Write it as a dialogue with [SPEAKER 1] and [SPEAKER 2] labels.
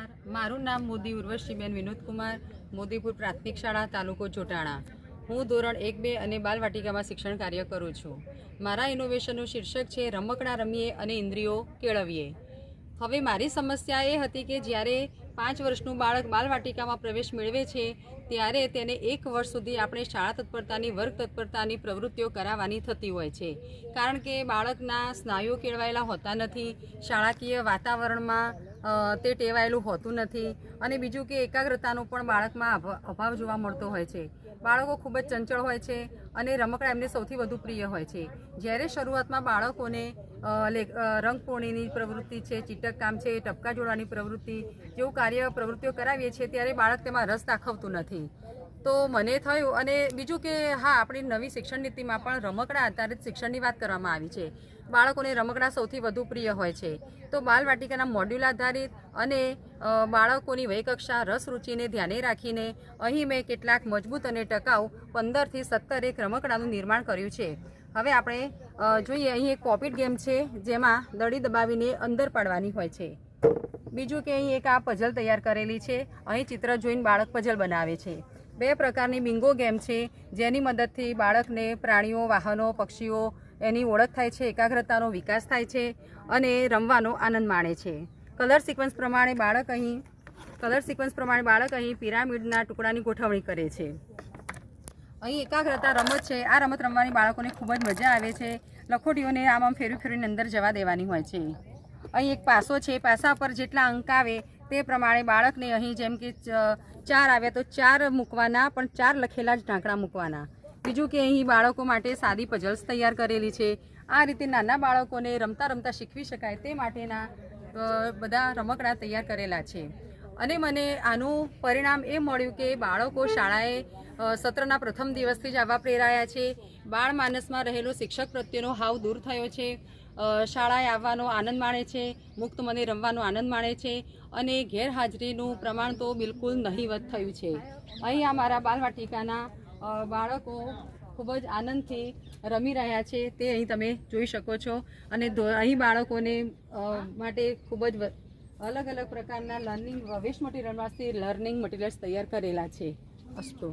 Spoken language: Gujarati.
[SPEAKER 1] નમસ્કાર, મારું નામ મોદી ઉર્વશીબેન વિનોદકુમાર, મોદીપુર પ્રાથમિક શાળા, તાલુકો જોટાણા. હું ધોરણ 1, 2 અને બાલવાટિકામાં શિક્ષણ કાર્ય કરું છું. મારા ઇનોવેશનનું શીર્ષક છે રમકડાં રમીએ અને ઇન્દ્રિયો કેળવીએ. હવે મારી સમસ્યા એ હતી કે જ્યારે 5 વર્ષનું બાળક બાલવાટિકામાં પ્રવેશ મેળવે છે ત્યારે તેને 1 વર્ષ સુધી આપણે શાળા તત્પરતાની વર્ગ તત્પરતાની પ્રવૃત્તિઓ કરાવવાની થતી હોય છે, કારણ કે બાળકના સ્નાયુઓ કેળવાયેલા હોતા નથી, શાળાકીય વાતાવરણમાં તે ટેવાયેલું હોતું નથી, અને બીજું કે એકાગ્રતાનો પણ બાળકમાં અભાવ જોવા મળતો હોય છે. બાળકો ખૂબ જ ચંચળ હોય છે અને રમકડા એમને સૌથી વધુ પ્રિય હોય છે. જ્યારે શરૂઆતમાં બાળકોને રંગપૂર્ણિની પ્રવૃત્તિ છે, ચીટક કામ છે, ટપકા જોડવાની પ્રવૃત્તિ જેવું પ્રવૃત્તિઓ કરાવીએ છીએ ત્યારે બાળક તેમાં રસ દાખવતું નથી. તો મને થયું, અને બીજું કે હા, આપણી નવી શિક્ષણ નીતિમાં પણ રમકડા આધારિત શિક્ષણની વાત કરવામાં આવી છે. બાળકોને રમકડા સૌથી વધુ પ્રિય હોય છે. તો બાલવાટિકાના મોડ્યુલ આધારિત અને બાળકોની વયકક્ષા રસ રુચિને ધ્યાને રાખીને અહીં મેં કેટલાક મજબૂત અને ટકાઉ 15 થી 17 એક રમકડાનું નિર્માણ કર્યું છે. હવે આપણે જોઈએ, અહીં એક પોપિટ ગેમ છે જેમાં દડી દબાવીને અંદર પાડવાની હોય છે. બીજું કે અહીં એક આ પઝલ તૈયાર કરેલી છે, અહીં ચિત્ર જોઈને બાળક પઝલ બનાવે છે. 2 પ્રકારની બિંગો ગેમ છે જેની મદદથી બાળકને પ્રાણીઓ, વાહનો, પક્ષીઓ એની ઓળખ થાય છે, એકાગ્રતાનો વિકાસ થાય છે અને રમવાનો આનંદ માણે છે. કલર સિક્વન્સ પ્રમાણે બાળક અહીં પિરામિડના ટુકડાની ગોઠવણી કરે છે. અહીં એકાગ્રતા રમત છે. આ રમત રમવાની બાળકોને ખૂબ જ મજા આવે છે. લખોટીઓને આમ ફેરવીને અંદર જવા દેવાની હોય છે. અહીં એક પાસો છે, પાસા પર જેટલા અંક આવે તે પ્રમાણે બાળકને અહીં જેમ કે 4 આવ્યા તો 4 મૂકવાના, પણ 4 લખેલા જ ઢાંકણા મૂકવાના. બીજું કે અહીં બાળકો માટે સાદી પઝલ્સ તૈયાર કરેલી છે. આ રીતે નાના બાળકોને રમતા રમતા શીખવી શકાય તે માટેના બધા રમકડા તૈયાર કરેલા છે. અને મને આનું પરિણામ એ મળ્યું કે બાળકો શાળાએ સત્રના પ્રથમ દિવસથી જ આવવા પ્રેરાયા છે. બાળ માનસમાં રહેલો શિક્ષક પ્રત્યેનો હાવ દૂર થયો છે. શાળાએ આવવાનો આનંદ માણે છે, મુક્ત મને રમવાનો આનંદ માણે છે, અને ગેરહાજરીનું પ્રમાણ તો બિલકુલ નહીવત થયું છે. અહીં આ મારા બાલવાટિકાના બાળકો ખૂબ જ આનંદથી રમી રહ્યા છે તે અહીં તમે જોઈ શકો છો. અને અહીં બાળકોને માટે ખૂબ જ અલગ અલગ પ્રકારના વેસ્ટ મટીરિયલમાંથી લર્નિંગ મટીરિયલ્સ તૈયાર કરેલા છે. અસ્તુ.